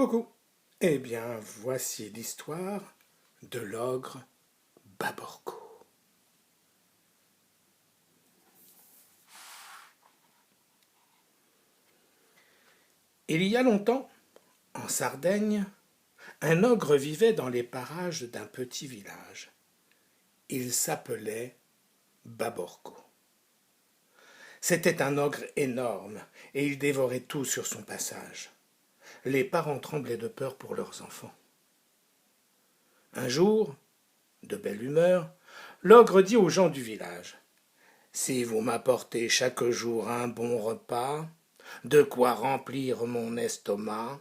Coucou. Eh bien, voici l'histoire de l'ogre Baborco. Il y a longtemps, en Sardaigne, un ogre vivait dans les parages d'un petit village. Il s'appelait Baborco. C'était un ogre énorme et il dévorait tout sur son passage. Les parents tremblaient de peur pour leurs enfants. Un jour, de belle humeur, l'ogre dit aux gens du village : « Si vous m'apportez chaque jour un bon repas, de quoi remplir mon estomac,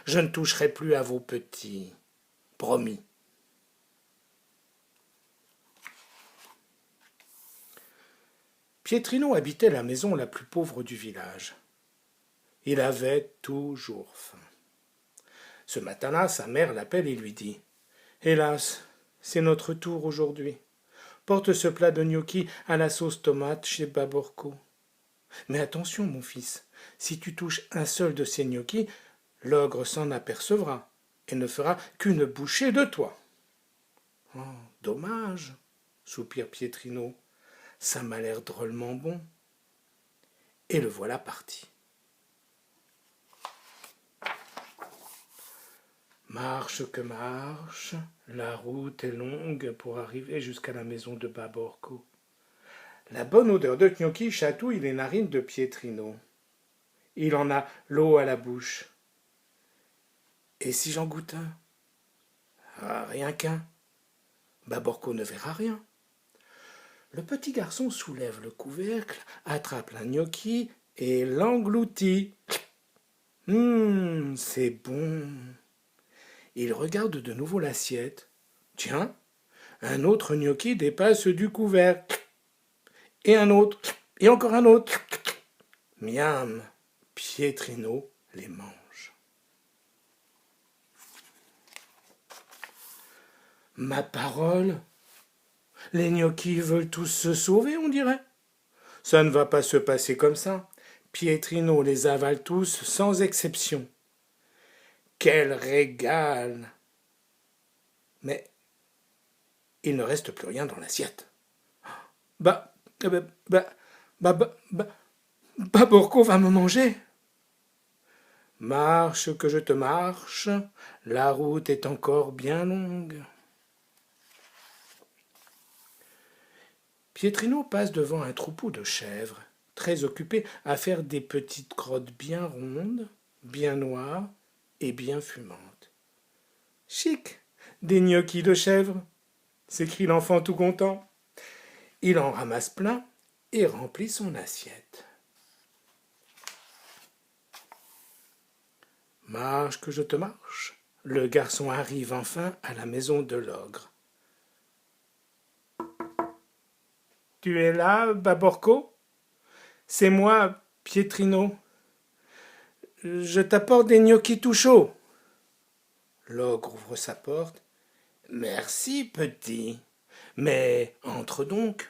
je ne toucherai plus à vos petits. Promis. » Pietrino habitait la maison la plus pauvre du village. Il avait toujours faim. Ce matin-là, sa mère l'appelle et lui dit : « Hélas, c'est notre tour aujourd'hui. Porte ce plat de gnocchi à la sauce tomate chez Baborco. Mais attention, mon fils, si tu touches un seul de ces gnocchis, l'ogre s'en apercevra et ne fera qu'une bouchée de toi. » « Oh, dommage, soupire Pietrino, ça m'a l'air drôlement bon. » Et le voilà parti. Marche que marche, la route est longue pour arriver jusqu'à la maison de Baborco. La bonne odeur de gnocchi chatouille les narines de Pietrino. Il en a l'eau à la bouche. Et si j'en goûte un ? Ah, rien qu'un. Baborco ne verra rien. Le petit garçon soulève le couvercle, attrape la gnocchi et l'engloutit. C'est bon. Il regarde de nouveau l'assiette. Tiens, un autre gnocchi dépasse du couvercle. Et un autre, et encore un autre. Miam, Pietrino les mange. Ma parole, les gnocchis veulent tous se sauver, on dirait. Ça ne va pas se passer comme ça. Pietrino les avale tous sans exception. Quel régal! Mais il ne reste plus rien dans l'assiette. Baborco va me manger. Marche que je te marche, la route est encore bien longue. Pietrino passe devant un troupeau de chèvres, très occupé à faire des petites crottes bien rondes, bien noires et bien fumantes. Chic, des gnocchis de chèvres, s'écrie l'enfant tout content. Il en ramasse plein et remplit son assiette. Marche que je te marche, le garçon arrive enfin à la maison de l'ogre. Tu es là, Baborco ? C'est moi, Pietrino. Je t'apporte des gnocchis tout chauds. L'ogre ouvre sa porte. Merci, petit. Mais entre donc.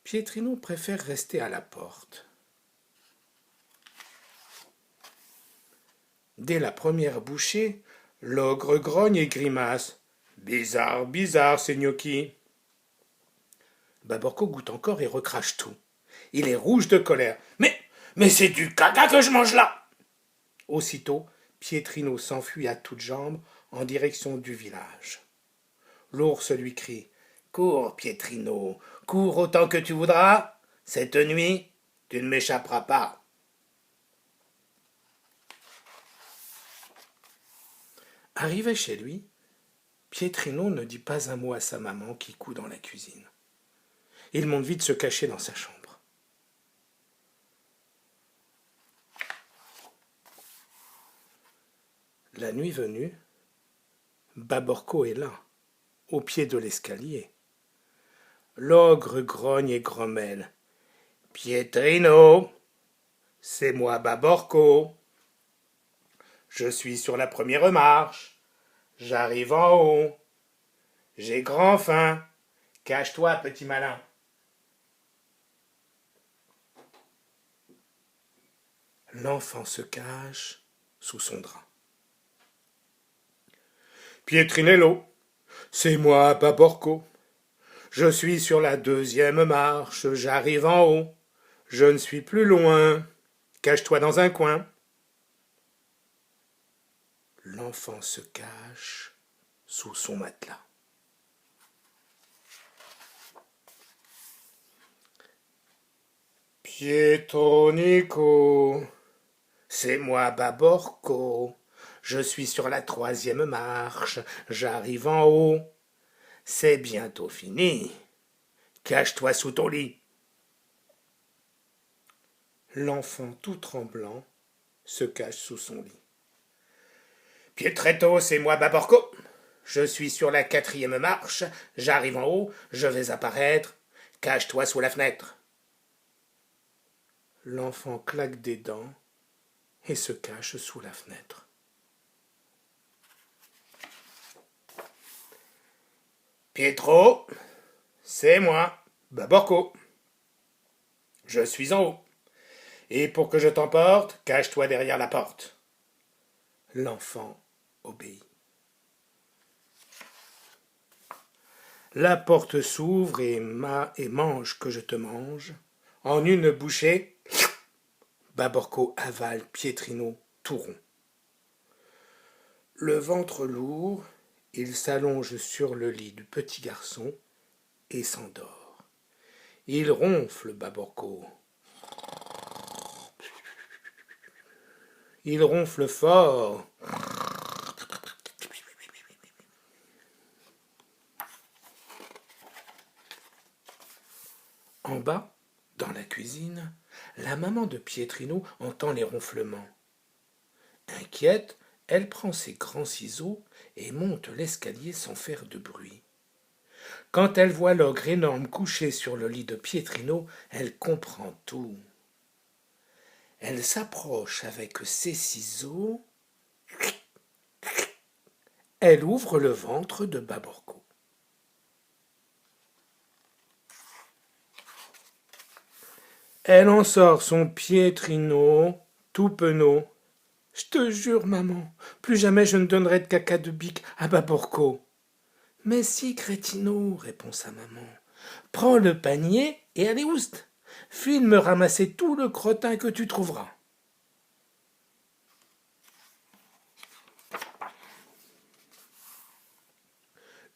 Pietrino préfère rester à la porte. Dès la première bouchée, l'ogre grogne et grimace. Bizarre, bizarre, ces gnocchis. Baborco goûte encore et recrache tout. Il est rouge de colère. Mais c'est du caca que je mange là! Aussitôt, Pietrino s'enfuit à toutes jambes en direction du village. L'ours lui crie : « Cours, Pietrino, cours autant que tu voudras. Cette nuit, tu ne m'échapperas pas. » Arrivé chez lui, Pietrino ne dit pas un mot à sa maman qui coud dans la cuisine. Il monte vite se cacher dans sa chambre. La nuit venue, Baborco est là, au pied de l'escalier. L'ogre grogne et grommelle. « Pietrino, c'est moi Baborco. Je suis sur la première marche. J'arrive en haut. J'ai grand faim. Cache-toi, petit malin. » L'enfant se cache sous son drap. Pietrinello, c'est moi, Baborco. Je suis sur la 2e marche, j'arrive en haut. Je ne suis plus loin. Cache-toi dans un coin. L'enfant se cache sous son matelas. Pietronico, c'est moi, Baborco. Je suis sur la 3e marche, j'arrive en haut. C'est bientôt fini. Cache-toi sous ton lit. L'enfant tout tremblant se cache sous son lit. Pietretto, c'est moi, Baborco. Je suis sur la 4e marche, j'arrive en haut, je vais apparaître. Cache-toi sous la fenêtre. L'enfant claque des dents et se cache sous la fenêtre. Pietro, c'est moi, Baborco. Je suis en haut. Et pour que je t'emporte, cache-toi derrière la porte. L'enfant obéit. La porte s'ouvre et mange que je te mange. En une bouchée, Baborco avale Pietrino tout rond. Le ventre lourd, il s'allonge sur le lit du petit garçon et s'endort. Il ronfle, Baborco. Il ronfle fort. En bas, dans la cuisine, la maman de Pietrino entend les ronflements. Inquiète, elle prend ses grands ciseaux et monte l'escalier sans faire de bruit. Quand elle voit l'ogre énorme couché sur le lit de Pietrino, elle comprend tout. Elle s'approche avec ses ciseaux. Elle ouvre le ventre de Baborco. Elle en sort son Pietrino, tout penaud. « Je te jure, maman, plus jamais je ne donnerai de caca de bique à Baborco. »« Mais si, crétino, répond sa maman. Prends le panier et allez oust. File me ramasser tout le crottin que tu trouveras. »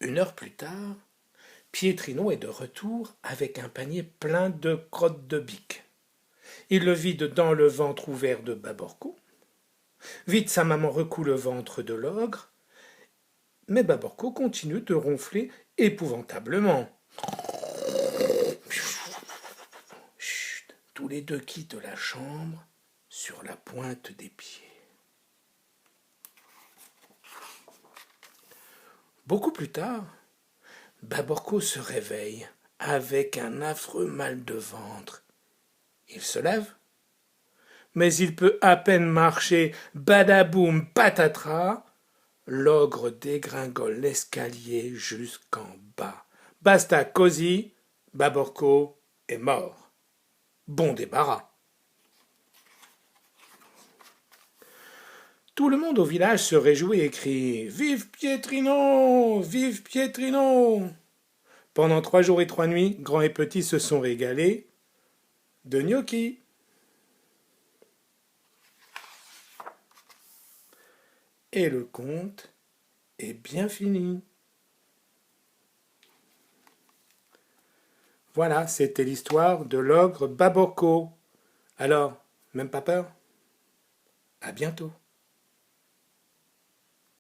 Une heure plus tard, Pietrino est de retour avec un panier plein de crottes de bique. Il le vide dans le ventre ouvert de Baborco. Vite sa maman recoue le ventre de l'ogre, mais Baborco continue de ronfler épouvantablement. Chut, tous les deux quittent la chambre sur la pointe des pieds. Beaucoup plus tard, Baborco se réveille avec un affreux mal de ventre. Il se lève, mais il peut à peine marcher. Badaboum, patatras, l'ogre dégringole l'escalier jusqu'en bas. Basta cosy, Baborco est mort. Bon débarras. Tout le monde au village se réjouit et crie « Vive Pietrino! Vive Pietrino !» Pendant 3 jours et 3 nuits, grands et petits se sont régalés de gnocchis. Et le conte est bien fini. Voilà, c'était l'histoire de l'ogre Baborco. Alors, même pas peur? À bientôt.